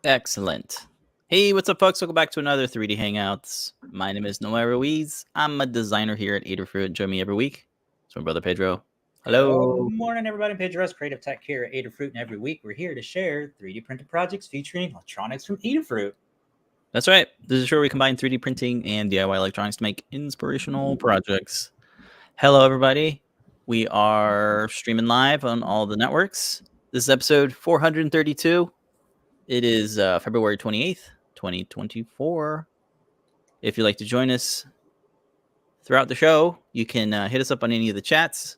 Excellent. Hey, what's up, folks? Welcome back to another 3D Hangouts. My name is Noel Ruiz. I'm a designer here at Adafruit. Join me every week. It's my brother Pedro. Hello. Good morning, everybody. Pedro, Creative Tech here at Adafruit, and every week we're here to share 3D printed projects featuring electronics from Adafruit. That's right. This is where we combine 3D printing and DIY electronics to make inspirational projects. Hello, everybody. We are streaming live on all the networks. This is episode 432. It is February 28th, 2024. If you'd like to join us throughout the show, you can hit us up on any of the chats.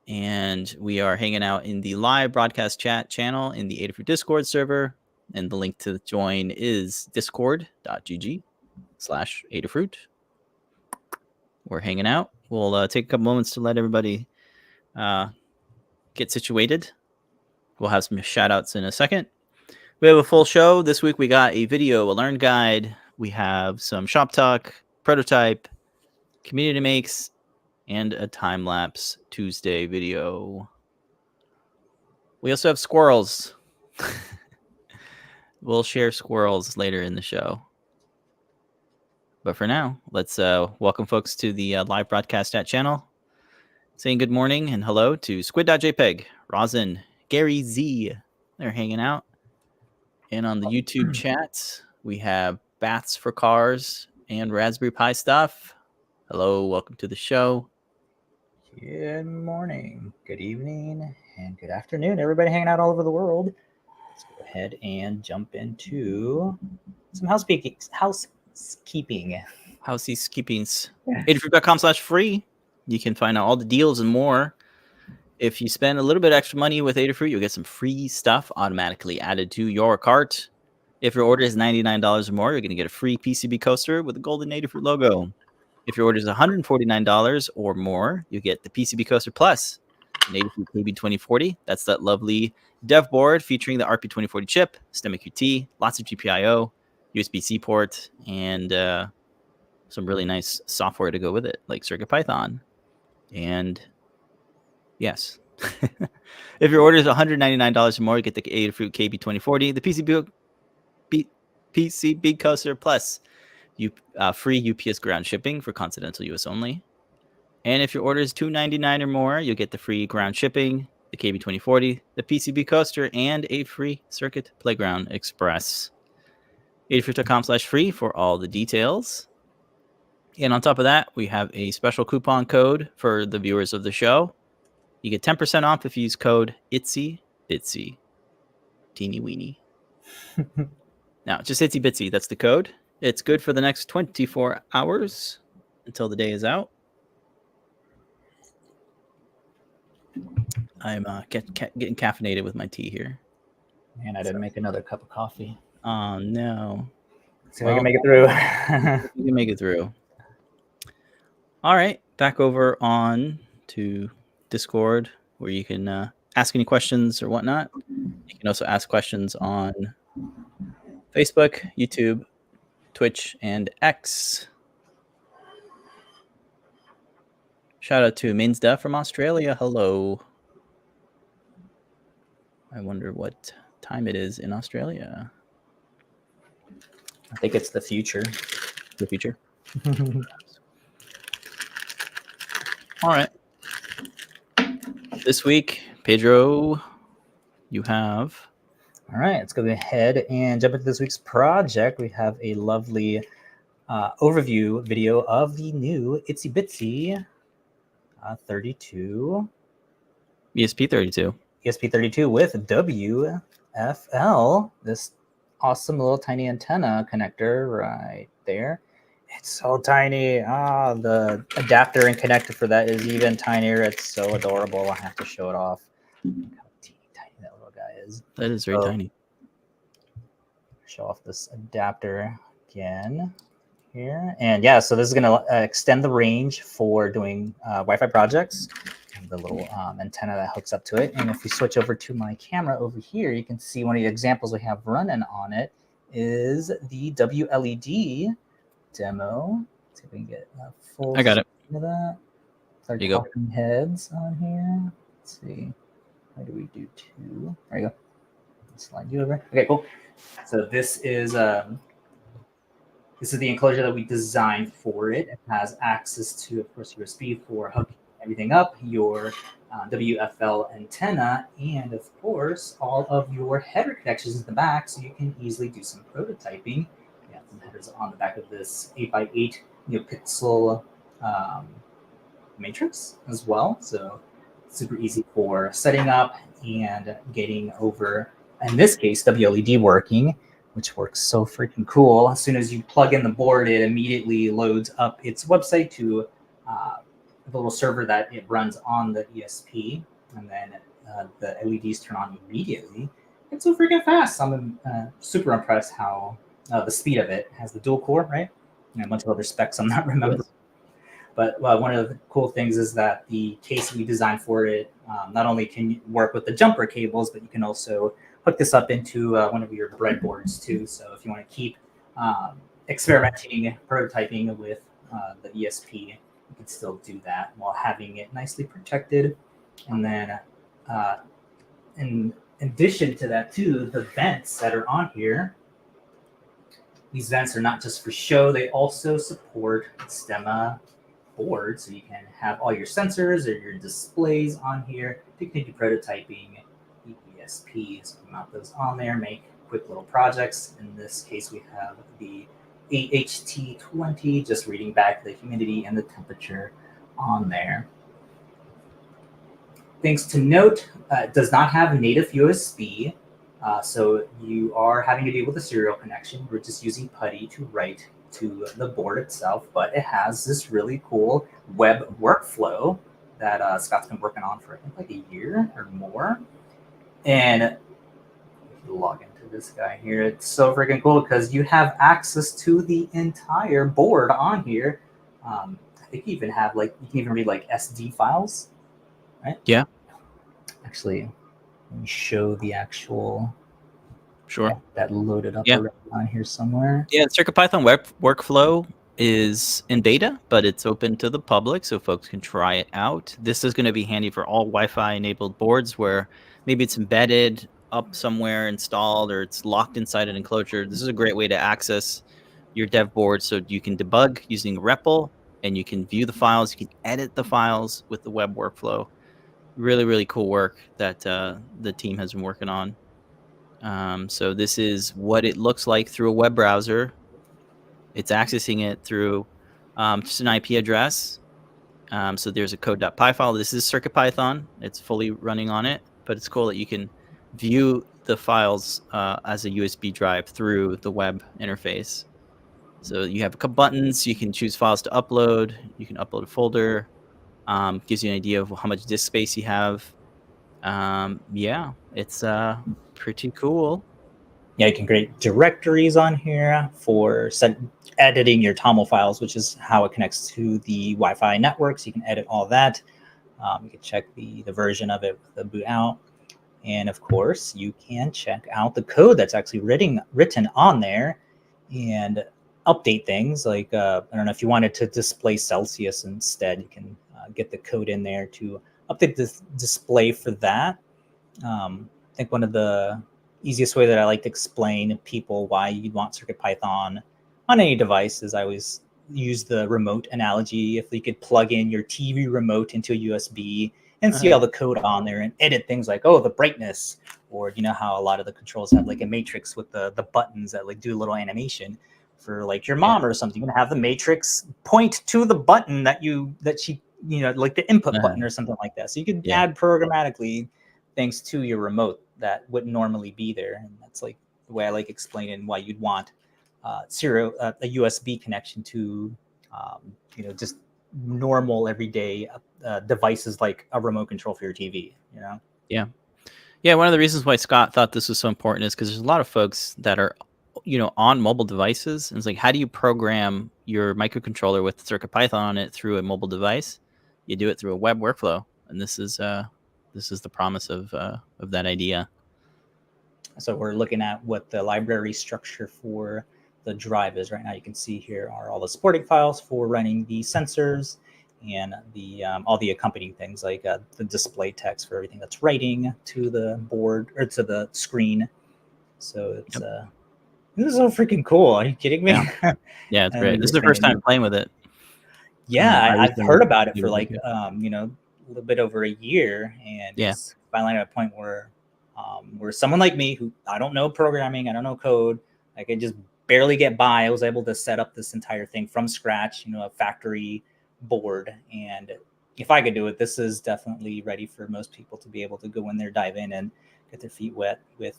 And we are hanging out in the live broadcast chat channel in the Adafruit Discord server. And the link to join is discord.gg/Adafruit. We're hanging out. We'll take a couple moments to let everybody get situated. We'll have some shout outs in a second. We have a full show. This week we got a video, a learn guide. We have some shop talk, prototype, community makes, and a Timelapse Tuesday video. We also have squirrels. We'll share squirrels later in the show. But for now, let's welcome folks to the live broadcast chat channel. Saying good morning and hello to Squid.jpeg, Rosin, Gary Z. They're hanging out. And on the YouTube chat, we have Bats for Cars and Raspberry Pi Stuff. Hello, welcome to the show. Good morning, good evening, and good afternoon, everybody hanging out all over the world. Let's go ahead and jump into some housekeeping. Housekeepings. Adafruit.com/free. You can find out all the deals and more. If you spend a little bit extra money with Adafruit, you'll get some free stuff automatically added to your cart. If your order is $99 or more, you're going to get a free PCB coaster with the golden Adafruit logo. If your order is $149 or more, you get the PCB coaster plus an Adafruit KB2040. That's that lovely dev board featuring the RP2040 chip, STEM QT, lots of GPIO, USB-C port, and some really nice software to go with it, like CircuitPython. And yes, if your order is $199 or more, you get the Adafruit KB2040, the PCB coaster plus free UPS ground shipping for continental US only. And if your order is $299 or more, you'll get the free ground shipping, the KB2040, the PCB coaster, and a free Circuit Playground Express. Adafruit.com/free for all the details. And on top of that, we have a special coupon code for the viewers of the show. You get 10% off if you use code ItsyBitsy. Teeny weeny. Now, just ItsyBitsy, that's the code. It's good for the next 24 hours until the day is out. I'm getting caffeinated with my tea here. Man, I didn't make another cup of coffee. Oh, no. See if I can make it through. You can make it through. All right, back over on to Discord, where you can ask any questions or whatnot. You can also ask questions on Facebook, YouTube, Twitch, and X. Shout out to Minsda from Australia. Hello. I wonder what time it is in Australia. I think it's the future. The future. All right. This week, Pedro, you have. All right, let's go ahead and jump into this week's project. We have a lovely overview video of the new ItsyBitsy 32. ESP32. ESP32 with WFL. This awesome little tiny antenna connector right there. It's so tiny. The adapter and connector for that is even tinier. It's so adorable. I have to show it off. Look how teeny tiny that little guy is. That is very tiny. Show off this adapter again here. And yeah, so this is going to extend the range for doing Wi-Fi projects. The little antenna that hooks up to it. And if we switch over to my camera over here, you can see one of the examples we have running on it is the WLED demo. Let's see if we can get a full I got it. Of that. There you go. Heads on here. Let's see. How do we do two? There you go. slide you over. Okay, cool. So this is the enclosure that we designed for it. It has access to, of course, USB for hooking everything up, your WFL antenna, and of course, all of your header connections in the back, so you can easily do some prototyping. We have some headers on the back of this 8x8 pixel matrix as well, so super easy for setting up and getting over, in this case, WLED working, which works so freaking cool. As soon as you plug in the board, it immediately loads up its website to the little server that it runs on the ESP, and then the LEDs turn on immediately. It's so freaking fast. I'm super impressed how the speed of it has the dual core, right? And a bunch of other specs I'm not remembering. Yes. But one of the cool things is that the case we designed for it not only can you work with the jumper cables, but you can also hook this up into one of your breadboards too. So if you want to keep experimenting, prototyping with the ESP, you can still do that while having it nicely protected. And then in addition to that too, the vents that are on here, these vents are not just for show, they also support Stemma board, so you can have all your sensors or your displays on here to continue prototyping the ESPs. Mount those on there, make quick little projects. In this case, we have the AHT20, just reading back the humidity and the temperature on there. Things to note, it does not have native USB, so you are having to deal with a serial connection. We're just using PuTTY to write to the board itself, but it has this really cool web workflow that Scott's been working on for I think like a year or more. And if you log into this guy here, it's so freaking cool because you have access to the entire board on here. I think you even have you can even read SD files, right? Yeah. Actually, let me show the actual. Sure. That loaded up already on here somewhere. Yeah, CircuitPython web workflow is in beta, but it's open to the public so folks can try it out. This is going to be handy for all Wi-Fi enabled boards where maybe it's embedded up somewhere installed or it's locked inside an enclosure. This is a great way to access your dev board so you can debug using REPL and you can view the files, you can edit the files with the web workflow. Really, really cool work that the team has been working on. So this is what it looks like through a web browser. It's accessing it through just an IP address. So there's a code.py file. This is CircuitPython. It's fully running on it, but it's cool that you can view the files as a USB drive through the web interface. So you have a couple buttons. You can choose files to upload. You can upload a folder. Gives you an idea of how much disk space you have. Yeah, it's pretty cool. Yeah, you can create directories on here for editing your TOML files, which is how it connects to the Wi-Fi network. So you can edit all that. You can check the version of it with the boot out. And of course, you can check out the code that's actually written on there and update things. Like, I don't know, if you wanted to display Celsius instead, you can get the code in there to update the display for that. I think one of the easiest way that I like to explain to people why you'd want CircuitPython on any device is I always use the remote analogy. If you could plug in your TV remote into a USB and see all the code on there and edit things like, oh, the brightness, or you know how a lot of the controls have like a matrix with the buttons that like do a little animation for like your mom or something. You can have the matrix point to the button that she like the input button or something like that. So you could add programmatically things to your remote that wouldn't normally be there. And that's like the way I like explaining why you'd want a USB connection to just normal everyday devices like a remote control for your TV. Yeah, one of the reasons why Scott thought this was so important is because there's a lot of folks that are on mobile devices, and it's like, how do you program your microcontroller with CircuitPython on it through a mobile device? You do it through a web workflow, and this is the promise of that idea. So we're looking at what the library structure for the drive is right now. You can see here are all the supporting files for running the sensors and the all the accompanying things like the display text for everything that's writing to the board or to the screen. So it's this is so freaking cool. Are you kidding me? Yeah, yeah, it's And great. we This is just the first kinda time playing with it. Yeah, I've heard about it for like good. a little bit over a year, and Yeah. it's finally at a point where someone like me, who I don't know programming, I don't know code, I could just barely get by. I was able to set up this entire thing from scratch, a factory board. And if I could do it, this is definitely ready for most people to be able to go in there, dive in, and get their feet wet with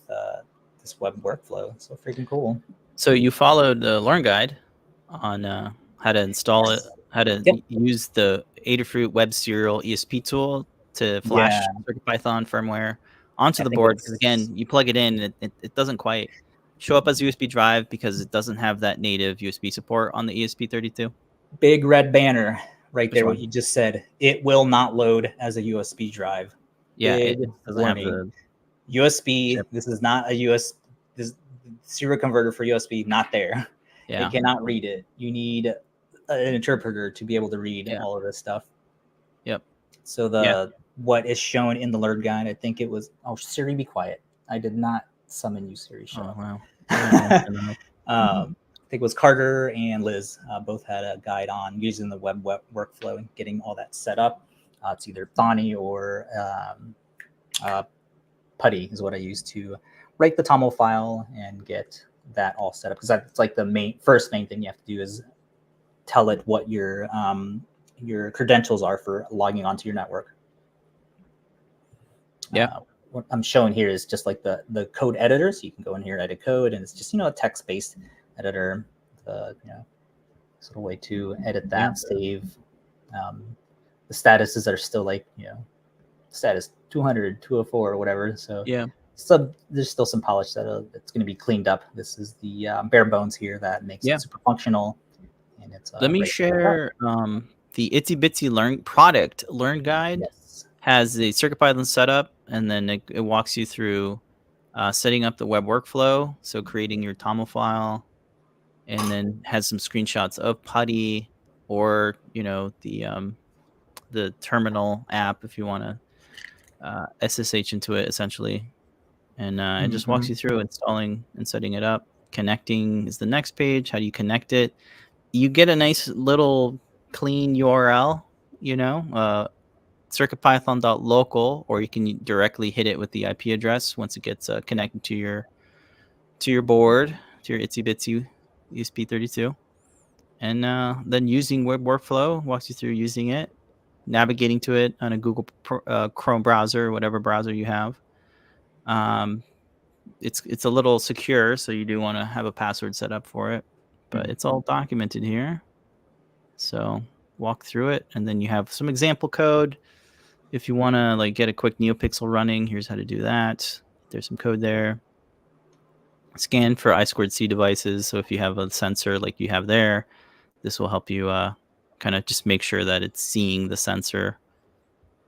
this web workflow. It's so freaking cool. So you followed the Learn guide on how to install it, how to Yep. use the Adafruit Web Serial ESP tool to flash Yeah, CircuitPython firmware onto I the think board. Because it's again, you plug it in, and it doesn't quite show up as a USB drive because it doesn't have that native USB support on the ESP32. big red banner right Which there. What one? you just said, it will not load as a USB drive. Yeah, it Big doesn't have warning. the USB. chip. This is not a this serial converter for USB. Not there. Yeah. It cannot read it. You need an interpreter to be able to read all of this stuff. Yep. So what is shown in the Learn guide, I think it was. Oh, Siri, be quiet. I did not summon you, Siri. Shut up. Wow. I think it was Carter and Liz both had a guide on using the web workflow and getting all that set up. It's either Thonny or Putty is what I use to write the TOML file and get that all set up, because that's like the first main thing you have to do is tell it what your credentials are for logging onto your network. Yeah. What I'm showing here is just like the code editor, so you can go in here and edit code, and it's just a text-based editor. Sort of way to edit that, save. The statuses are still like status 200, 204, or whatever. So there's still some polish that's going to be cleaned up. This is the bare bones here that makes it super functional. And it's let me share the ItsyBitsy Learn product Learn guide. Yes. Has the CircuitPython setup, and then it walks you through setting up the web workflow, so creating your TOML file, and then has some screenshots of Putty or the terminal app if you want to SSH into it, essentially. And it just walks you through installing and setting it up. Connecting is the next page. How do you connect it? You get a nice little clean URL, CircuitPython.local, or you can directly hit it with the IP address once it gets connected to your board, to your ItsyBitsy ESP32. And then using web workflow walks you through using it, navigating to it on a Google Chrome browser, whatever browser you have. It's a little secure, so you do want to have a password set up for it, but it's all documented here. So walk through it, and then you have some example code. If you want to get a quick NeoPixel running, here's how to do that. There's some code there. Scan for I2C devices. So if you have a sensor like you have there, this will help you kind of just make sure that it's seeing the sensor.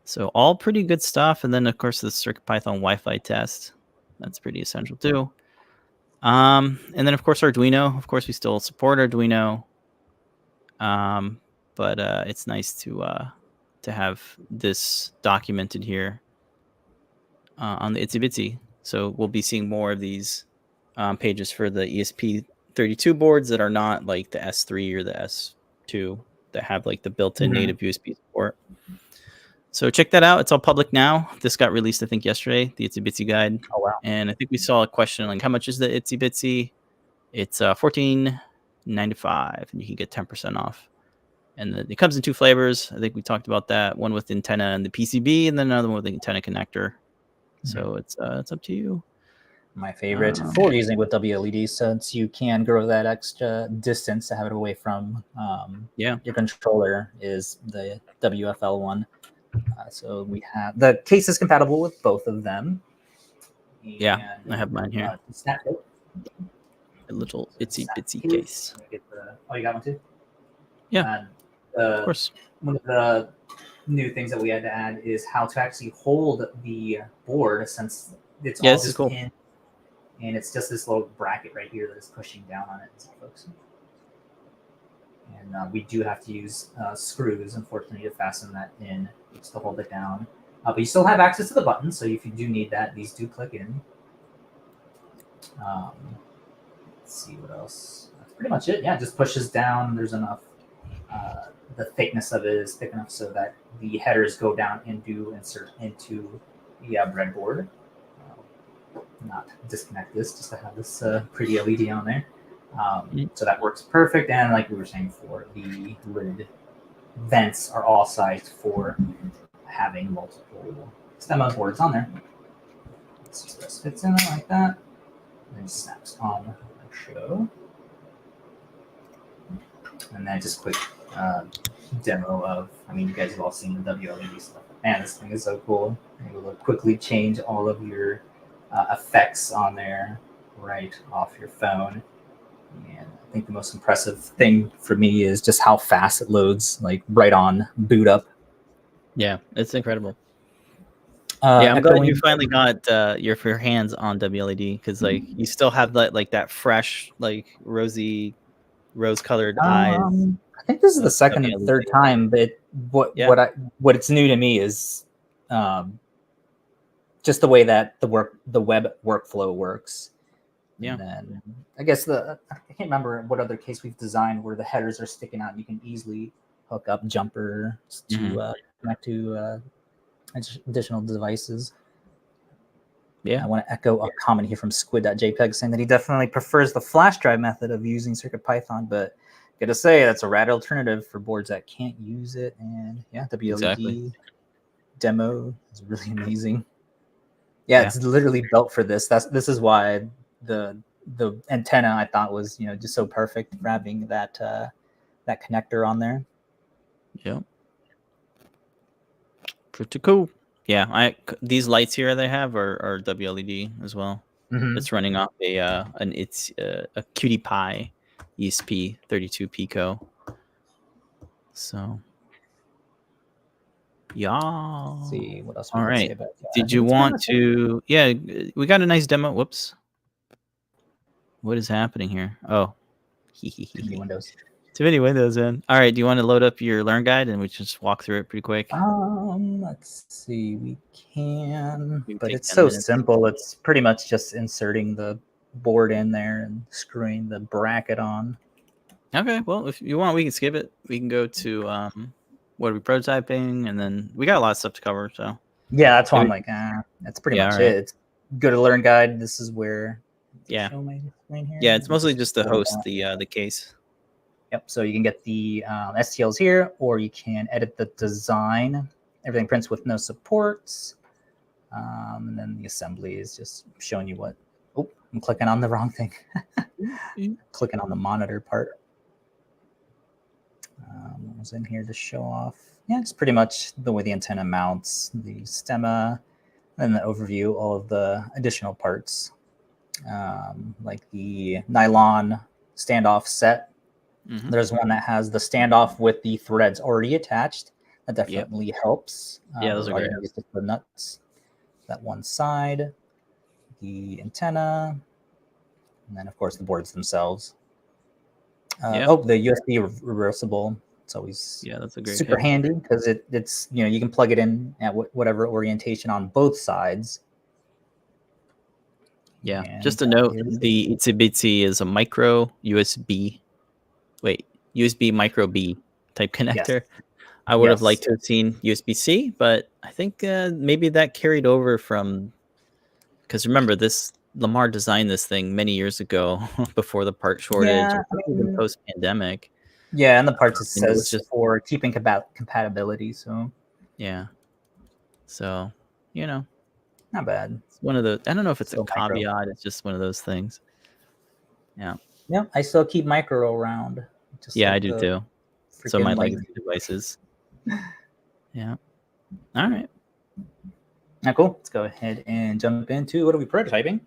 So all pretty good stuff. And then, of course, the CircuitPython Wi-Fi test. That's pretty essential too. And then, of course, Arduino. Of course, we still support Arduino. But it's nice to have this documented here on the ItsyBitsy. So we'll be seeing more of these pages for the ESP32 boards that are not like the S3 or the S2 that have like the built-in native USB support. So check that out. It's all public now. This got released, I think, yesterday, the ItsyBitsy guide. Oh, wow. And I think we saw a question like, how much is the ItsyBitsy? It's $14.95, and you can get 10% off. And it comes in two flavors. I think we talked about that. One with antenna and the PCB, and then another one with the antenna connector. So it's up to you. My favorite for using with WLED, since you can grow that extra distance to have it away from your controller, is the WFL one. So we have the case is compatible with both of them. And, I have mine here. A little ItsyBitsy case. Oh, you got one too? Yeah, of course. One of the new things that we had to add is how to actually hold the board, since it's all just in, and it's just this little bracket right here that is pushing down on it, folks. And we do have to use screws, unfortunately, to fasten that in, just to hold it down. But you still have access to the buttons, so if you do need that, these do click in. Let's see what else. That's pretty much it. Yeah, it just pushes down. There's enough. The thickness of it is thick enough so that the headers go down and do insert into the breadboard. Not disconnect this just to have this pretty LED on there. So that works perfect. And like we were saying before, the lid vents are all sized for having multiple stem boards on there. So this fits in there like that, and snaps on the show. And then just quick demo of, I mean, you guys have all seen the WLED stuff. Man, this thing is so cool. You're able to quickly change all of your effects on there right off your phone. And I think the most impressive thing for me is just how fast it loads, like right on boot up. Yeah, it's incredible. Yeah, I'm glad you finally got your hands on WLED, because like you still have that like that fresh, like rose-colored eyes. I think this is the second or third time, but what it's new to me is just the way that the web workflow works. Yeah. And then I guess I can't remember what other case we've designed where the headers are sticking out and you can easily hook up jumper to connect to additional devices. Yeah. I want to echo a comment here from Squid.jpeg saying that he definitely prefers the flash drive method of using CircuitPython, but gotta say that's a rad alternative for boards that can't use it. And yeah, WLED demo is really amazing. Yeah, it's literally built for this. This is why the antenna I thought was just so perfect for having that that connector on there. Yeah, pretty cool. Yeah, these lights here they have are WLED as well. It's running off a Cutie Pie ESP32 Pico. So yeah. Let's see what else. All right. Say about that. Did you want to? Yeah, we got a nice demo. Whoops. What is happening here? Oh, too many windows. Too many windows, man. All right. Do you want to load up your Learn guide and we just walk through it pretty quick? Let's see. We can, but it's so simple. It's pretty much just inserting the board in there and screwing the bracket on. Okay. Well, if you want, we can skip it. We can go to what are we prototyping, and then we got a lot of stuff to cover. So yeah, that's why I'm like, that's pretty much it. It's go to Learn guide. This is where show my screen here. Yeah, it's mostly just to host the case. Yep. So you can get the STLs here, or you can edit the design. Everything prints with no supports, and then the assembly is just showing you what. Oh, I'm clicking on the wrong thing. Clicking on the monitor part. What was in here to show off? Yeah, it's pretty much the way the antenna mounts, the stemma, and the overview, all of the additional parts, like the nylon standoff set. There's one that has the standoff with the threads already attached. That definitely helps. Yeah, those are great. The nuts, that one side, the antenna, and then of course the boards themselves. Oh, the USB reversible. It's always that's a great super handy because it's you can plug it in at whatever orientation on both sides. Yeah, and just a note: the ItsyBitsy is a micro USB. Wait, USB micro B type connector. Yes. I would have liked to have seen USB-C, but I think maybe that carried over from, because remember Lamar designed this thing many years ago before the part shortage, even post-pandemic. Yeah, and the parts it says just for keeping compatibility. So yeah, so not bad. It's one of the. I don't know if it's a caveat. It's just one of those things. Yeah. Yeah, I still keep micro around. I do too. So my legacy devices. Yeah. All right. Now, cool. Let's go ahead and jump into what are we prototyping?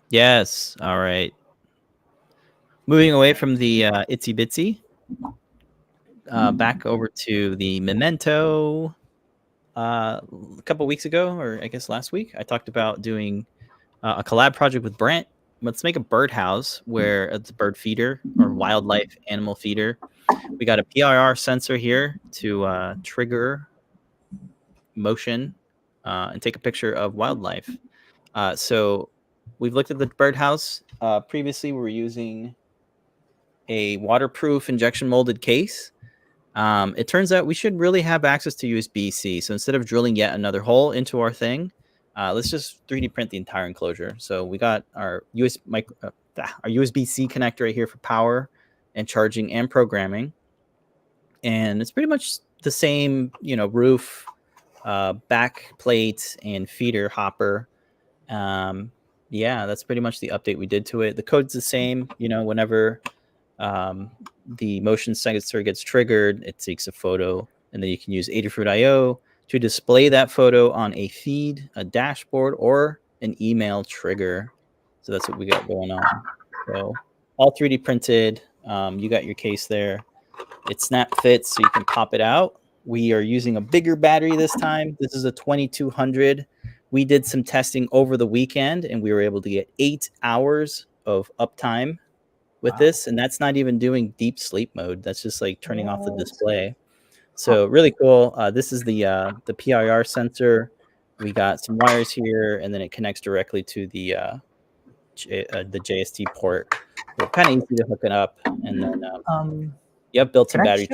Yes. All right. Moving away from the ItsyBitsy, back over to the Memento. A couple weeks ago, or I guess last week, I talked about doing a collab project with Brent. Let's make a birdhouse where it's a bird feeder or wildlife animal feeder. We got a PIR sensor here to trigger motion and take a picture of wildlife. So we've looked at the birdhouse. Previously, we were using a waterproof injection molded case. It turns out we should really have access to USB-C. So instead of drilling yet another hole into our thing, let's just 3D print the entire enclosure. So we got our USB-C connector right here for power and charging and programming. And it's pretty much the same, roof, back plate, and feeder hopper. Yeah, that's pretty much the update we did to it. The code's the same. Whenever the motion sensor gets triggered, it takes a photo, and then you can use Adafruit.io to display that photo on a feed, a dashboard, or an email trigger. So that's what we got going on. So all 3D printed. You got your case there. It snap fits, so you can pop it out. We are using a bigger battery this time. This is a 2200. We did some testing over the weekend, and we were able to get 8 hours of uptime with this, and that's not even doing deep sleep mode. That's just like turning off the display. So really cool. This is the PIR sensor. We got some wires here, and then it connects directly to the JST port. So kind of easy to hook it up, and then built some battery.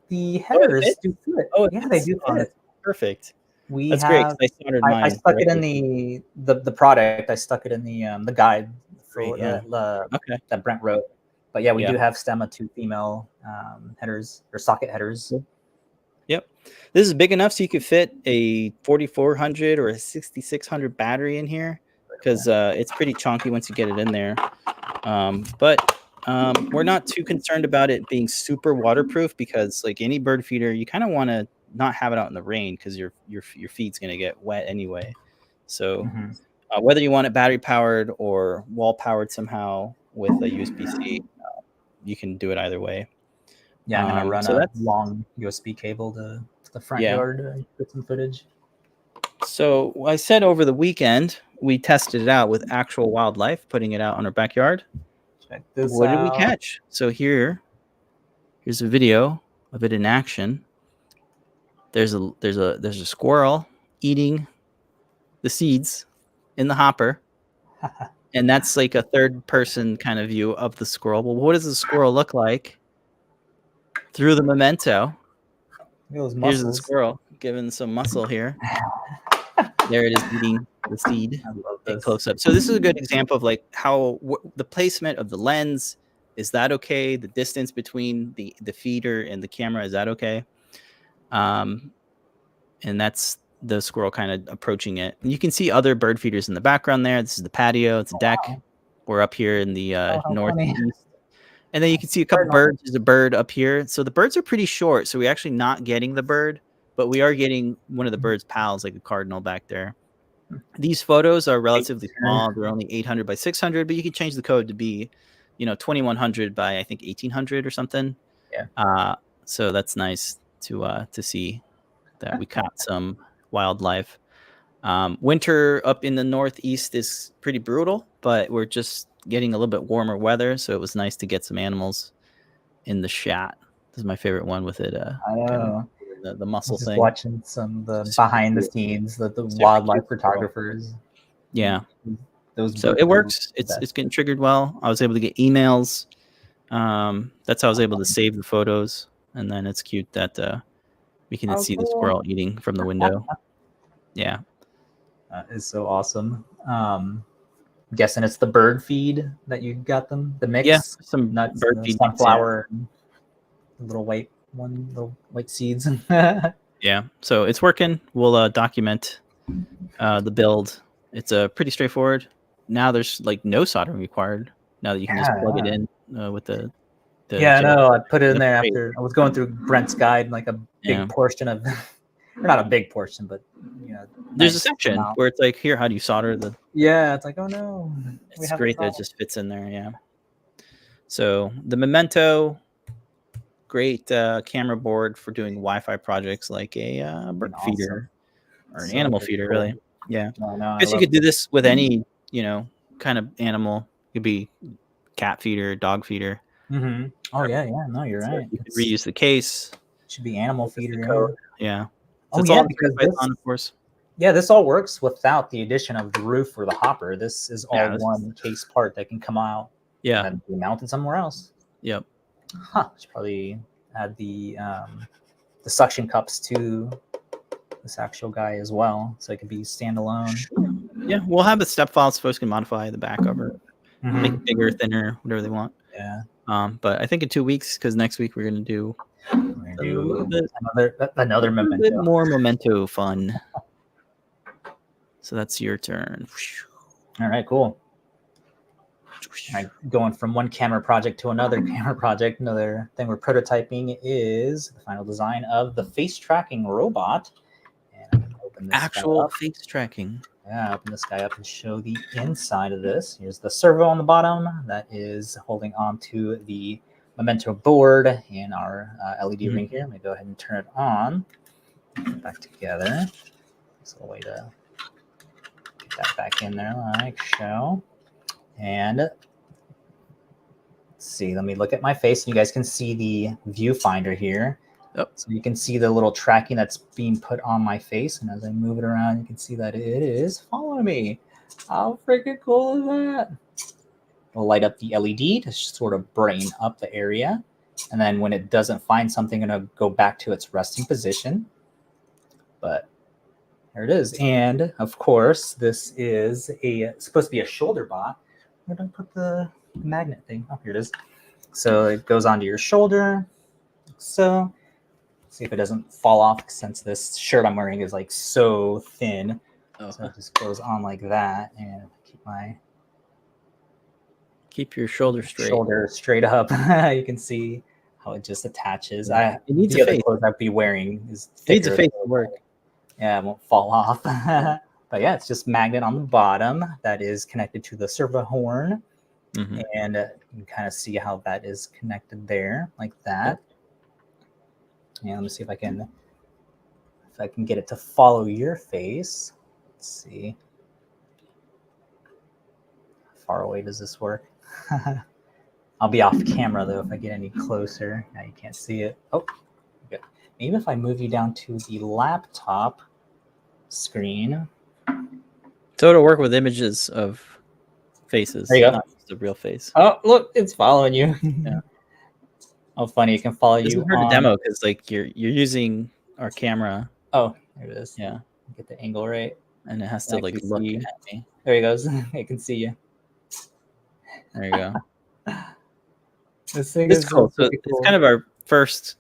The headers do fit. Oh, yeah, they do fit. Perfect. That's great. I stuck it in the product. I stuck it in the guide for that Brent wrote. But yeah, we do have stemma 2 female headers or socket headers. Yep. This is big enough so you could fit a 4400 or a 6600 battery in here, because it's pretty chunky once you get it in there. But we're not too concerned about it being super waterproof, because like any bird feeder, you kind of want to not have it out in the rain, because your feed's going to get wet anyway. So whether you want it battery powered or wall powered somehow with a USB-C, you can do it either way. Yeah, I'm gonna run a long USB cable to the front yard to get some footage. So I said over the weekend we tested it out with actual wildlife, putting it out on our backyard. Check this what out. Did we catch? So here's a video of it in action. There's a squirrel eating the seeds in the hopper. And that's like a third person kind of view of the squirrel. Well, what does the squirrel look like through the Memento? Here's the squirrel given some muscle here. There it is eating the seed in close up. So this is a good example of like how the placement of the lens, is that okay? The distance between the feeder and the camera, is that okay? And that's the squirrel kind of approaching it. And you can see other bird feeders in the background there. This is the patio. It's a deck. We're up here in the northeast. And then you can see a couple birds. There's a bird up here. So the birds are pretty short. So we're actually not getting the bird, but we are getting one of the bird's pals, like a cardinal back there. These photos are relatively small. They're only 800 by 600, but you can change the code to be, 2100 by I think 1800 or something. Yeah. So that's nice to see that we caught some wildlife. Winter up in the northeast is pretty brutal, but we're just getting a little bit warmer weather, so it was nice to get some animals in the shot. This is my favorite one with it. I know. The muscle thing. Watching some of the behind the scenes, the wildlife photographers. Yeah. So it works. It's getting triggered well. I was able to get emails. That's how I was able to save the photos. And then it's cute that we can see the squirrel eating from the window. Yeah. That is so awesome. I'm guessing it's the bird feed that you got them. The mix. Yeah, some nuts, bird feed, sunflower, little white seeds. Yeah, so it's working. We'll document the build. It's pretty straightforward. Now there's like no soldering required. Now that you can just plug it in with the I know. I put it in there after I was going through Brent's guide, like a big portion of, or not a big portion, but there's a section where it's like, here, how do you solder the? Yeah, it's like, oh no, it's great that it just fits in there. Yeah. So the Memento, great camera board for doing Wi-Fi projects like a bird feeder or an animal feeder, really. Yeah. I guess you could do this with any, kind of animal. It could be cat feeder, dog feeder. Mm-hmm. Oh yeah. No, you're right. You could reuse the case. Should be animal feeder. Yeah. So it's all because Python, of course. Yeah, this all works without the addition of the roof or the hopper. This is all one case part that can come out and be mounted somewhere else. Yep. Huh. Should probably add the suction cups to this actual guy as well, so it could be standalone. Sure. Yeah, we'll have the step files. Folks can modify the back of it, make it bigger, thinner, whatever they want. Yeah. But I think in 2 weeks, because next week we're gonna do a little bit another Memento. bit more Memento fun. So that's your turn. All right, cool. All right, going from one camera project to another camera project. Another thing we're prototyping is the final design of the face tracking robot. And I'm gonna open this actual face tracking. Yeah, open this guy up and show the inside of this. Here's the servo on the bottom that is holding on to the Memento board and our LED ring here. Let me go ahead and turn it on. Put it back together. So a way to get that back in there like so. And let's see, let me look at my face. You guys can see the viewfinder here. Yep. So you can see the little tracking that's being put on my face. And as I move it around, you can see that it is following me. How freaking cool is that? It'll light up the LED to sort of brighten up the area. And then when it doesn't find something, it's going to go back to its resting position. But there it is. And of course, this is supposed to be a shoulder bot. Where did I put the magnet thing? Oh, here it is. So it goes onto your shoulder. So see if it doesn't fall off, since this shirt I'm wearing is like so thin. So it just goes on like that, and keep your shoulder straight. Shoulder straight up. You can see how it just attaches. It needs the a other face. Clothes I'd be wearing is It needs a thicker face to work. Yeah, it won't fall off. But yeah, it's just magnet on the bottom that is connected to the servo horn. And you can kind of see how that is connected there, like that. And let me see if I can get it to follow your face. Let's see. How far away does this work? I'll be off camera though if I get any closer. Now you can't see it. Oh, good. Maybe if I move you down to the laptop screen. So it'll work with images of faces. There you go. Not just a real face. Oh, look, it's following you. Yeah. Oh, funny! It can follow It's you. hard to demo because like you're using our camera. Oh, there it is. Yeah. Get the angle right, and it has to like look at me. There he goes. I can see you. There you go. This thing it's is cool. So cool. It's kind of our first,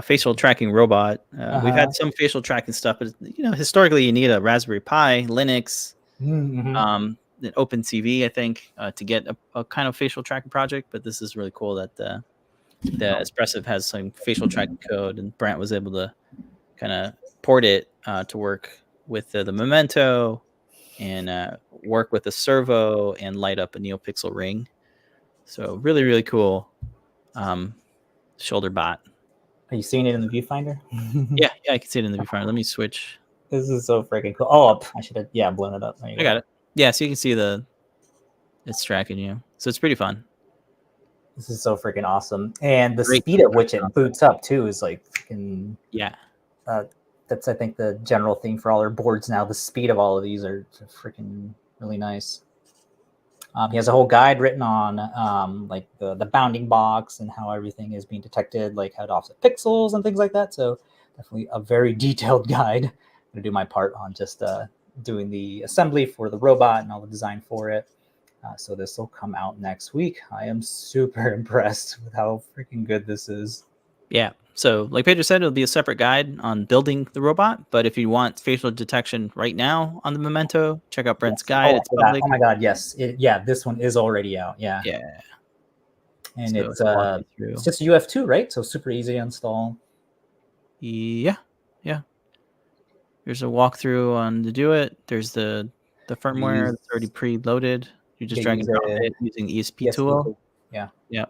facial tracking robot. We've had some facial tracking stuff, but historically you need a Raspberry Pi, Linux, an OpenCV, I think, to get a kind of facial tracking project. But this is really cool that the Espressive has some facial tracking code, and Brent was able to kind of port it to work with the Memento and work with the servo and light up a NeoPixel ring. So really, really cool shoulder bot. Are you seeing it in the viewfinder? yeah, I can see it in the viewfinder. Let me switch. This is so freaking cool. Oh, I should have blown it up. I got it. Yeah, so you can see it's tracking you. So it's pretty fun. This is so freaking awesome. And the speed at which it boots up too is like freaking that's I think the general thing for all our boards now. The speed of all of these are freaking really nice. He has a whole guide written on like the bounding box and how everything is being detected, like how to offset pixels and things like that. So definitely a very detailed guide. I'm gonna do my part on just doing the assembly for the robot and all the design for it. So this will come out next week. I am super impressed with how freaking good this is. Yeah. So like Pedro said, it'll be a separate guide on building the robot. But if you want facial detection right now on the Memento, check out Brent's guide. It's public. Oh my God, yes. This one is already out. Yeah. Yeah. And so it's just UF2, right? So super easy to install. Yeah. Yeah. There's a walkthrough on to do it. There's the firmware that's already preloaded. You just drag and drop it using the ESP tool. Yeah. Yeah.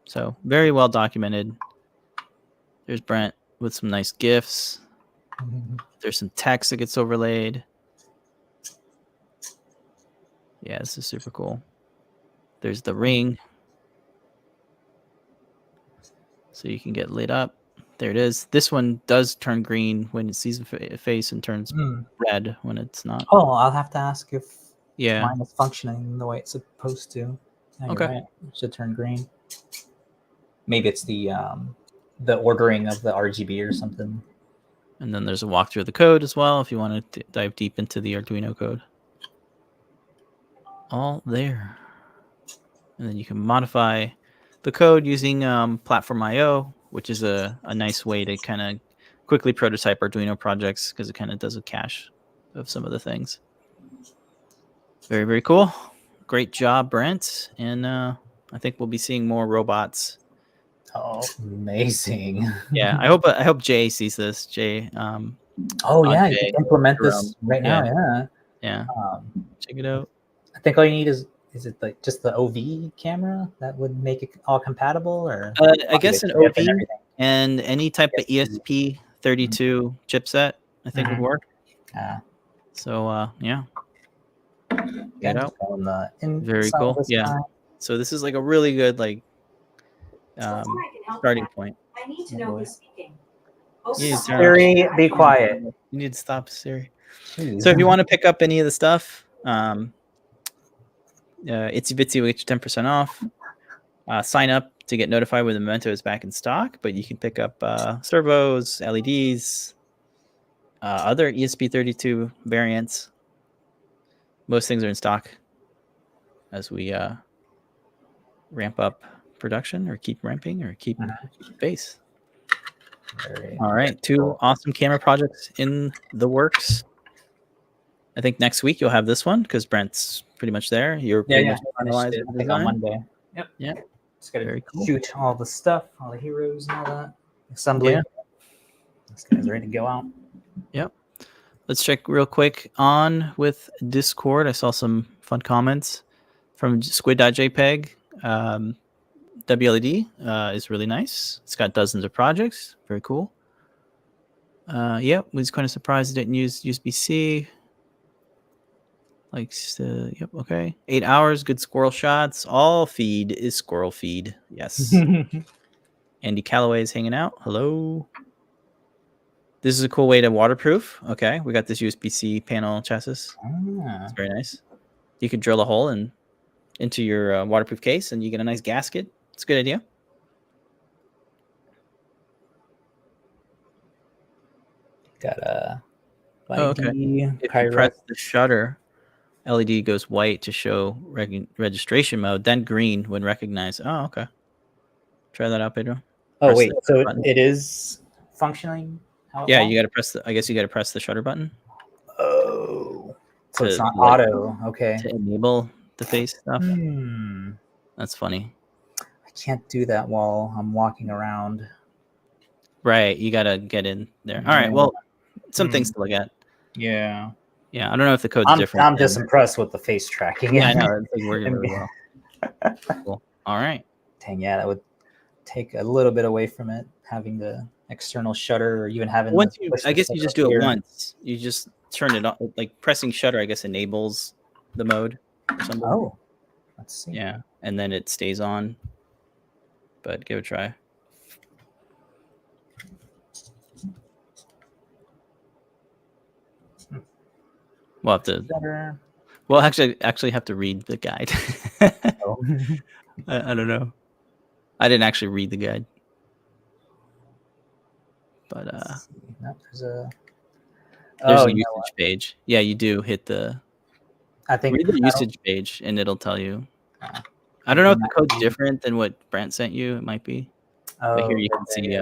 So very well documented. There's Brent with some nice GIFs. There's some text that gets overlaid. Yeah, this is super cool. There's the ring. So you can get lit up. there it is. This one does turn green when it sees a face and turns red when it's not. Oh, I'll have to ask if Yeah. mine is functioning the way it's supposed to. Yeah, Okay. you're right. It should turn green. Maybe it's the ordering of the RGB or something. And then there's a walkthrough of the code as well if you want to dive deep into the Arduino code. All there. And then you can modify the code using Platform.io, which is a nice way to kind of quickly prototype Arduino projects because it kind of does a cache of some of the things. Very, very cool. Great job, Brent. And I think we'll be seeing more robots. Oh, amazing. Yeah, I hope Jay sees this. Jay. Oh, yeah, Jay, you can implement this right now. yeah. Yeah. Check it out. I think all you need is it like just the OV camera that would make it all compatible, or I guess an OV and any type of ESP32 chipset I think would work. So yeah. Get out. Very cool. Yeah. So this is like a really good like starting point. I need to know who's speaking. Siri, be quiet. You need to stop, Siri. Jeez. So if you want to pick up any of the stuff, ItsyBitsy will get you 10% off. Sign up to get notified when the Memento is back in stock, but you can pick up servos, LEDs, other ESP32 variants. Most things are in stock as we ramp up production or keep ramping or keep base. All right, 2 awesome camera projects in the works. I think next week you'll have this one because Brent's pretty much there. You're pretty much finalized the design on Monday. Yep. Yeah. Just gotta shoot all the stuff, all the heroes and all that. Assembly. Yeah. This guy's ready to go out. Yep. Let's check real quick on with Discord. I saw some fun comments from Squid.jpeg. WLED is really nice. It's got dozens of projects. Very cool. Yep. Was kind of surprised it didn't use USB-C. Yep. Okay. 8 hours. Good squirrel shots. All feed is squirrel feed. Yes. Andy Calloway is hanging out. Hello. This is a cool way to waterproof. Okay. We got this USB-C panel chassis. It's very nice. You could drill a hole into your waterproof case and you get a nice gasket. It's a good idea. Got a okay. If you press the shutter, LED goes white to show registration mode, then green when recognized. Oh, okay. Try that out, Pedro. Oh, wait. So it is functioning? Yeah, you got to press I guess you got to press the shutter button. Oh. So it's not auto. Okay. To enable the face stuff. That's funny. I can't do that while I'm walking around. Right. You got to get in there. All right. Well, some things to look at. Yeah. Yeah. I don't know if the code's different. I'm just impressed with the face tracking. Yeah, I know. It's working really well. Cool. All right. Dang, yeah, that would take a little bit away from it, having the external shutter or even having I guess you just do it once. You just turn it on, like pressing shutter, I guess, enables the mode or something. Oh, let's see. Yeah, and then it stays on. But give it a try. We'll have to. Well, actually have to read the guide. I don't know. I didn't actually read the guide. But there's a usage page. Yeah, you do hit the. I think read the usage page, and it'll tell you. I don't know if the code's different than what Brent sent you. It might be. But here you can see.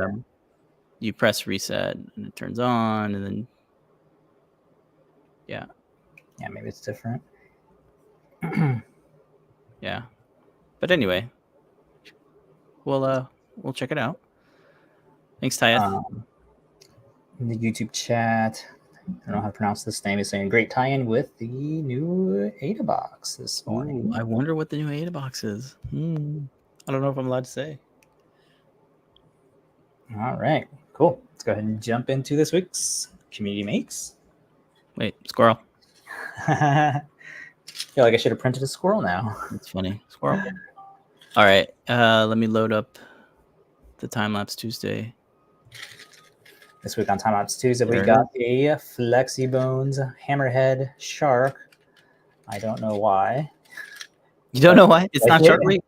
You press reset, and it turns on, and then. Yeah. Yeah, maybe it's different. Yeah, but anyway, we'll check it out. Thanks, Tyeth. In the YouTube chat, I don't know how to pronounce this name. Is saying great tie-in with the new Adabox this morning. I wonder what the new Adabox is. I don't know if I'm allowed to say. All right, cool. Let's go ahead and jump into this week's Community Makes. Wait, squirrel. I feel like I should have printed a squirrel now. That's funny. Squirrel. All right. Let me load up the Timelapse Tuesday This week on Timelapse Tuesday, we There it got a FlexiBones Hammerhead Shark. I don't know why. You don't know why? It's not Like Shark it. Week.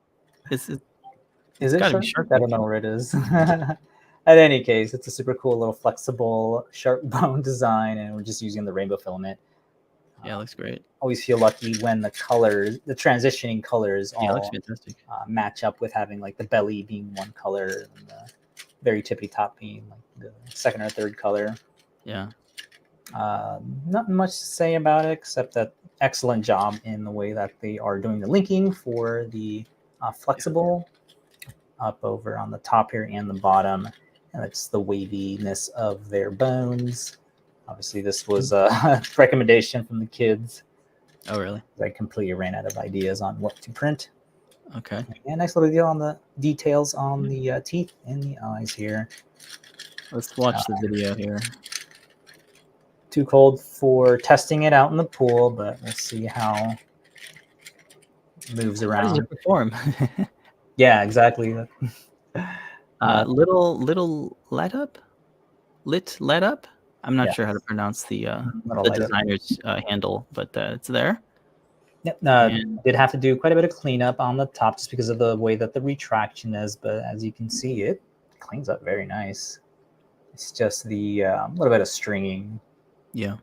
It's Is it gotta Shark? be Shark I Week. don't know where it is. At any case, it's a super cool little flexible shark bone design, and we're just using the rainbow filament. Yeah, it looks great. Always feel lucky when the colors, the transitioning colors, Yeah, it looks all fantastic. match up with having like the belly being one color and the very tippy top being like the second or third color. Yeah. Not much to say about it except that excellent job in the way that they are doing the linking for the flexible up over on the top here and the bottom, and it's the waviness of their bones. Obviously, this was a recommendation from the kids. Oh, really? I completely ran out of ideas on what to print. Okay. And nice little deal on the details on the teeth and the eyes here. Let's watch the video here. Too cold for testing it out in the pool, but we'll see how it moves How does around. it perform? Yeah, exactly. Little let up? Let up? I'm not sure how to Yes. pronounce the Little light up. designer's handle, but it's there. Yep. And Did have to do quite a bit of cleanup on the top just because of the way that the retraction is, but as you can see, it cleans up very nice. It's just the little bit of stringing yeah,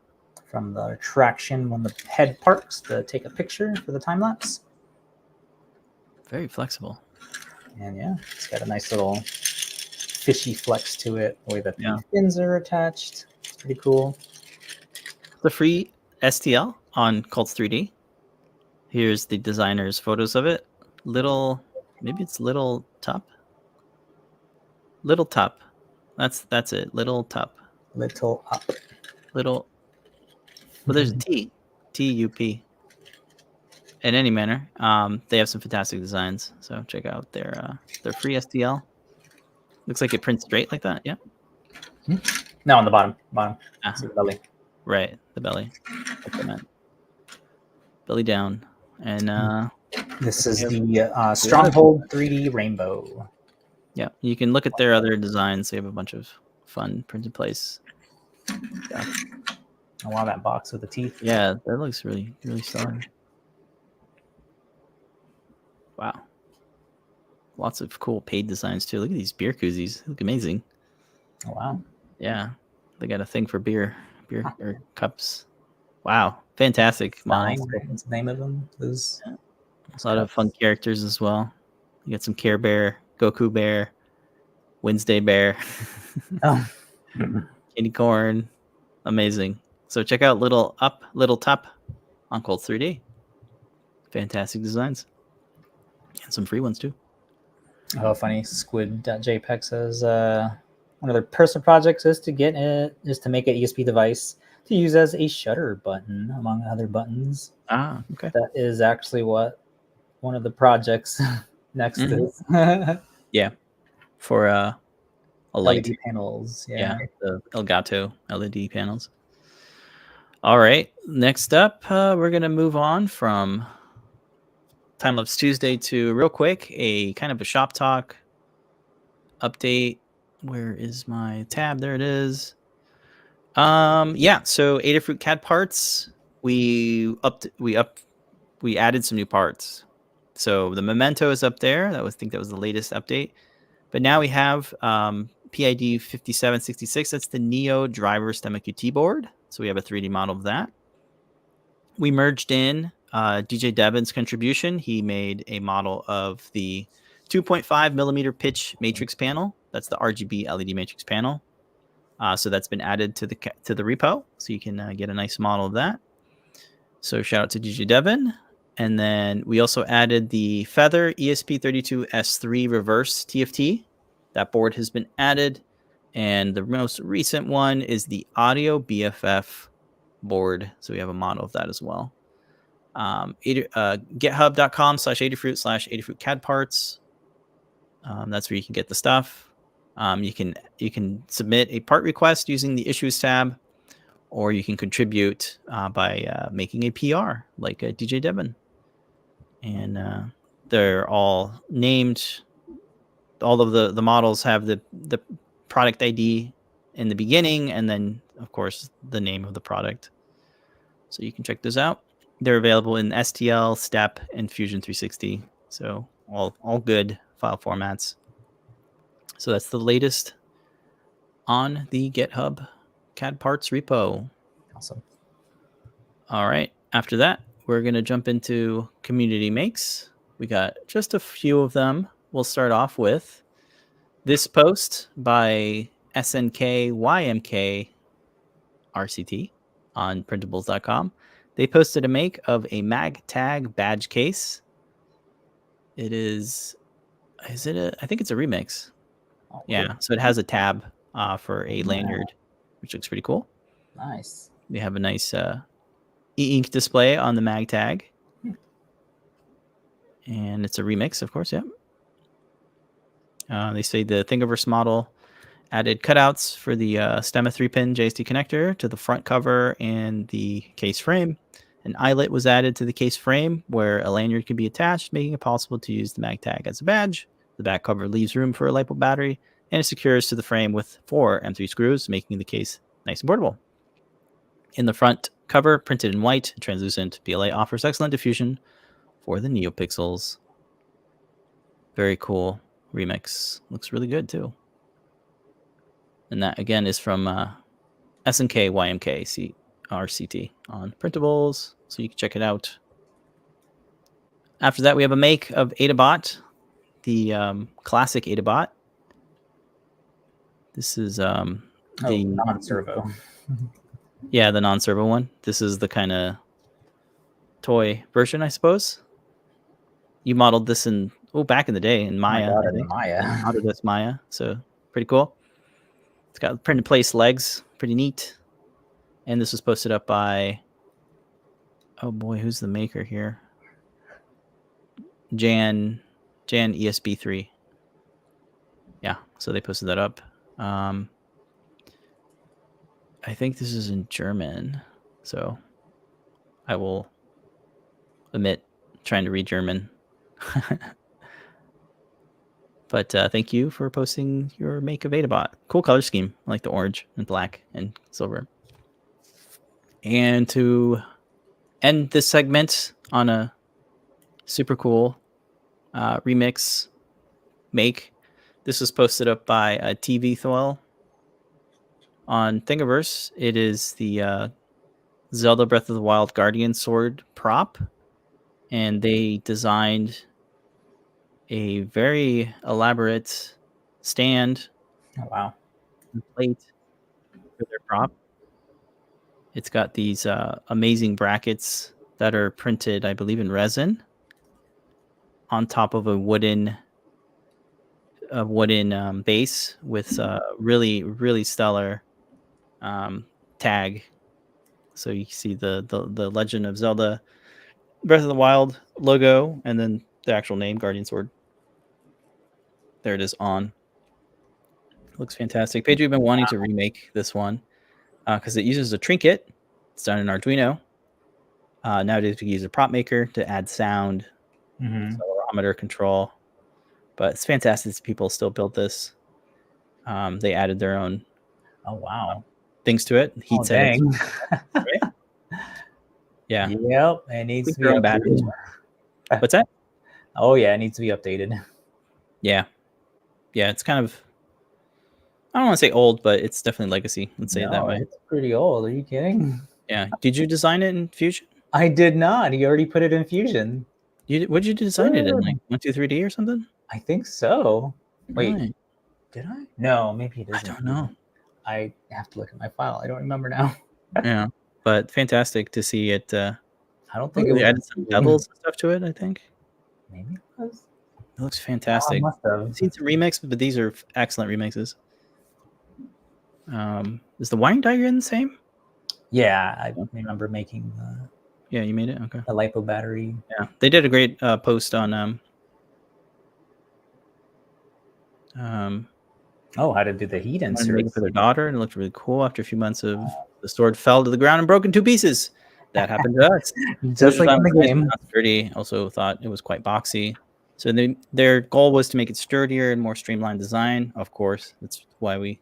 from the traction when the head parks to take a picture for the time lapse. very flexible. And yeah, it's got a nice little fishy flex to it, the way that Yeah. the fins are attached. It's pretty cool. The free STL on Cults 3D. Here's the designer's photos of it. Maybe it's Littletup. Littletup. That's it. Littletup. Little up. Little. Well, there's a T. TUP. In any manner, they have some fantastic designs. So check out their free STL. Looks like it prints straight like that. Yeah. No, on the bottom. Ah, See the belly. right, the belly. That's what I meant. Belly down, and This is the Stronghold 3D Rainbow. yeah, you can look at their other designs. They have a bunch of fun printed place stuff. I want that box with the teeth. Yeah, that looks really, really stellar. Wow. Lots of cool paid designs too. Look at these beer koozies. They look amazing. Oh, wow. Yeah. They got a thing for beer or cups. Wow. Fantastic models. What's the name of them? Those A lot of fun characters as well. You got some Care Bear, Goku Bear, Wednesday Bear, Oh. Candy Corn. Amazing. So check out Littletup on Cold 3D. Fantastic designs. And some free ones too. Oh, funny. Squid.jpeg says one of their personal projects is to make an ESP device to use as a shutter button, among other buttons. Ah, okay. That is actually what one of the projects next is. Yeah. For a light. LED panels. Yeah, the Elgato LED panels. All right. Next up, we're going to move on from Timelapse Tuesday to real quick, a kind of a shop talk update. Where is my tab? There it is. Yeah, so Adafruit CAD Parts, we added some new parts. So the Memento is up there. I think that was the latest update. But now we have PID 5766. That's the Neo driver STEM QT board. So we have a 3D model of that. We merged in DJ Devin's contribution. He made a model of the 2.5 millimeter pitch matrix panel. That's the RGB LED matrix panel. So that's been added to the repo. So you can get a nice model of that. So shout out to DJ Devin. And then we also added the Feather ESP32 S3 reverse TFT. That board has been added. And the most recent one is the Audio BFF board. So we have a model of that as well. GitHub.com/Adafruit/Adafruit CAD Parts. That's where you can get the stuff. You can submit a part request using the Issues tab, or you can contribute by making a PR like DJ Devin. And they're all named. All of the models have the product ID in the beginning, and then of course the name of the product. So you can check those out. They're available in STL, STEP, and Fusion 360. So all good file formats. So that's the latest on the GitHub CAD Parts repo. Awesome. All right. After that, we're going to jump into community makes. We got just a few of them. We'll start off with this post by SNKYMK RCT on printables.com. They posted a make of a mag tag badge case. I think it's a remix. Oh, cool. Yeah, so it has a tab for a lanyard, which looks pretty cool. Nice. They have a nice e-ink display on the mag tag. And it's a remix, of course, yeah. They say the Thingiverse model added cutouts for the STEMMA 3-pin JST connector to the front cover and the case frame. An eyelet was added to the case frame where a lanyard can be attached, making it possible to use the mag tag as a badge. The back cover leaves room for a LiPo battery, and it secures to the frame with 4 M3 screws, making the case nice and portable. In the front cover, printed in white, translucent, PLA offers excellent diffusion for the NeoPixels. Very cool remix. Looks really good too. And that again is from SNKYMK RCT on printables, so you can check it out. After that, we have a make of Adabot, the classic Adabot. This is the non-servo. Yeah, the non-servo one. This is the kind of toy version, I suppose. You modeled this back in the day in Maya. Oh my God, in Maya. Autodesk Maya, so pretty cool. It's got print in place legs, pretty neat. And this was posted up by, oh boy, who's the maker here? Jan ESP3. Yeah, so they posted that up. I think this is in German, so I will omit trying to read German. But thank you for posting your make of Adabot. Cool color scheme. I like the orange and black and silver. And to end this segment on a super cool remix make, this was posted up by TV Thoil on Thingiverse. It is the Zelda Breath of the Wild Guardian Sword prop, and they designed a very elaborate stand. Oh, wow. Plate for their prop. It's got these amazing brackets that are printed, I believe, in resin on top of a wooden base with really, really stellar tag. So you see the Legend of Zelda Breath of the Wild logo, and then the actual name, Guardian Sword. There it is on. Looks fantastic. Paige, we've been wanting to remake this one because it uses a trinket. It's done in Arduino. Nowadays, we use a prop maker to add sound, accelerometer control. But it's fantastic that people still build this. They added their own things to it. Heat settings. Right? Yeah. Yep. It needs to be updated. What's that? Oh, yeah. It needs to be updated. Yeah. Yeah. It's kind of, I don't want to say old, but it's definitely legacy. Let's say it that way. It's pretty old. Are you kidding? Yeah. Did you design it in Fusion? I did not. You already put it in Fusion. What did you design it in? Like 123D or something? I think so. Wait, Right. Did I? No, maybe it isn't. I don't know. I have to look at my file. I don't remember now. Yeah. But fantastic to see it. I don't think it added some bevels and stuff to it, I think. Maybe it was. It looks fantastic. Must have. I've seen some remixes, but these are excellent remixes. Is the wiring diagram the same? Yeah, I remember making Yeah, you made it? Okay. the LiPo battery. Yeah. They did a great post on how to do the heat insert for their daughter, and it looked really cool. After a few months of the sword fell to the ground and broke in 2 pieces. That happened to us. Just like in the game. Sturdy. Also thought it was quite boxy. So their goal was to make it sturdier and more streamlined design. Of course, that's why we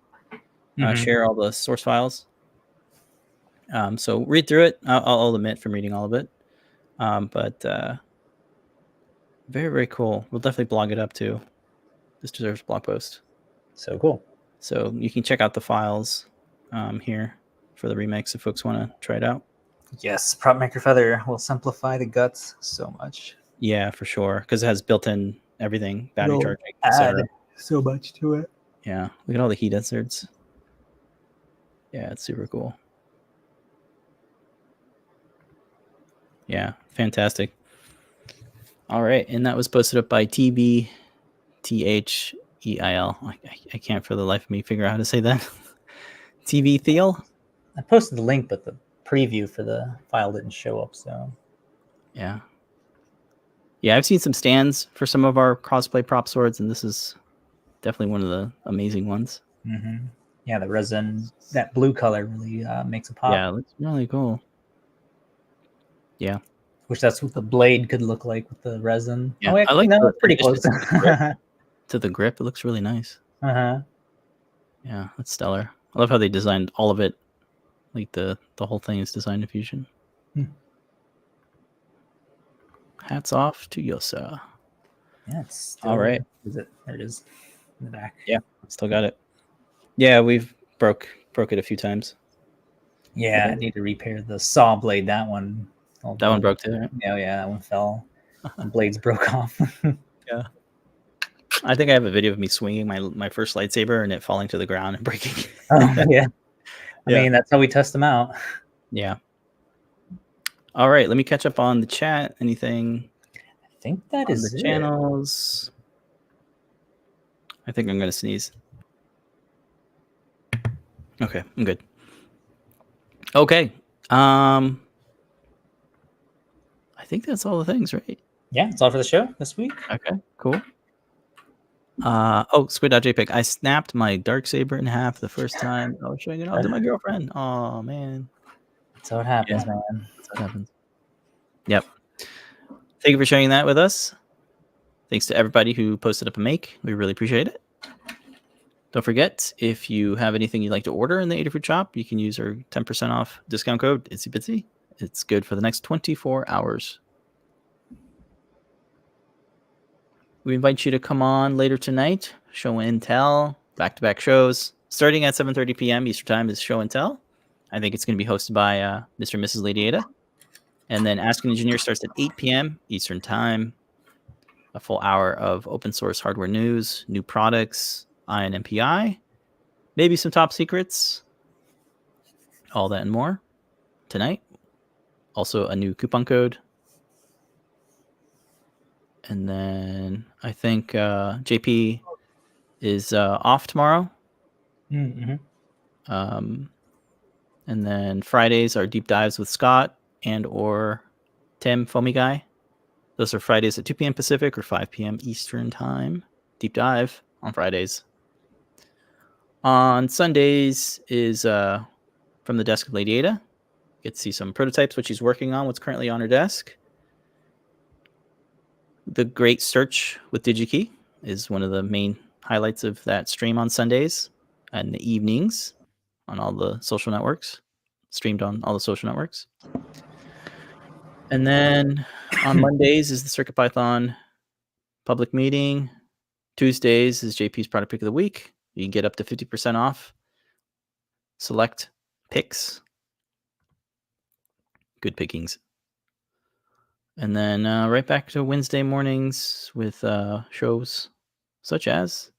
share all the source files. So read through it. I'll admit from reading all of it. But very, very cool. We'll definitely blog it up too. This deserves a blog post. So cool. So you can check out the files here for the remix if folks want to try it out. Yes, Prop Maker Feather will simplify the guts so much. Yeah, for sure, because it has built-in everything, battery charging, add so much to it. Yeah, look at all the heat inserts. Yeah, it's super cool. Yeah, fantastic. All right, and that was posted up by TBTHEIL. I can't for the life of me figure out how to say that. TV Thiel? I posted the link, but the preview for the file didn't show up, so. Yeah. Yeah, I've seen some stands for some of our cosplay prop swords, and this is definitely one of the amazing ones. Mm-hmm. Yeah, the resin, that blue color really makes a pop. Yeah, it looks really cool. Yeah. Which that's what the blade could look like with the resin. Yeah, oh, I like that. the Pretty close. To the grip. It looks really nice. Uh-huh. Yeah, that's stellar. I love how they designed all of it. Like the whole thing is designed in Fusion. Hats off to Yosa. Yeah, it's still, all right. Is it? There it is in the back. Yeah, still got it. Yeah, we've broke it a few times. Yeah, I need to repair the saw blade. That one. That one broke too, right? Oh yeah, that one fell. The blades broke off. Yeah. I think I have a video of me swinging my first lightsaber and it falling to the ground and breaking. Oh, yeah. I mean, that's how we test them out. Yeah. All right, let me catch up on the chat. Anything? I think that is the channels. I think I'm going to sneeze. Okay, I'm good. Okay. I think that's all the things, right? Yeah, it's all for the show this week. Okay, cool. Oh, Squid.jpg. I snapped my Darksaber in half the first time I was showing it off to my girlfriend. Oh, man. That's how it happens, man. That's what happens. Yep. Thank you for sharing that with us. Thanks to everybody who posted up a make. We really appreciate it. Don't forget, if you have anything you'd like to order in the Adafruit shop, you can use our 10% off discount code, ItsyBitsy. It's good for the next 24 hours. We invite you to come on later tonight. Show and Tell, back-to-back shows. Starting at 7:30 p.m. Eastern Time is Show and Tell. I think it's going to be hosted by Mr. and Mrs. Lady Ada. And then Ask an Engineer starts at 8 p.m. Eastern Time. A full hour of open source hardware news, new products, ION MPI, maybe some top secrets, all that and more tonight. Also a new coupon code. And then I think JP is off tomorrow. Mm-hmm. And then Fridays are deep dives with Scott and or Tim, Foamy Guy. Those are Fridays at 2 p.m. Pacific or 5 p.m. Eastern Time. Deep dive on Fridays. On Sundays is from the desk of Lady Ada. Get to see some prototypes, which she's working on, what's currently on her desk. The Great Search with DigiKey is one of the main highlights of that stream on Sundays and the evenings on all the social networks, streamed on all the social networks. And then on Mondays is the CircuitPython public meeting. Tuesdays is JP's product pick of the week. You can get up to 50% off select picks. Good pickings. And then right back to Wednesday mornings with shows such as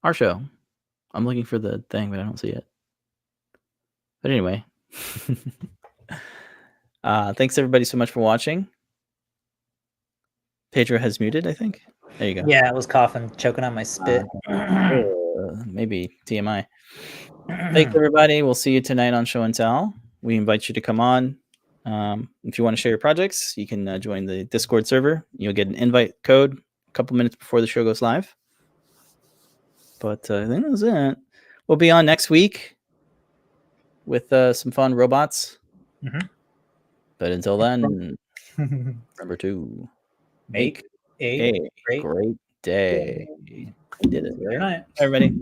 our show. I'm looking for the thing, but I don't see it. But anyway, thanks everybody so much for watching. Pedro has muted, I think. There you go. Yeah, I was coughing, choking on my spit. Maybe TMI. Thanks everybody. We'll see you tonight on Show and Tell. We invite you to come on. If you want to share your projects, you can join the Discord server. You'll get an invite code a couple minutes before the show goes live. But I think that's it. We'll be on next week with some fun robots. Mm-hmm. But until then, remember to make a great day. We did it. Good night, everybody.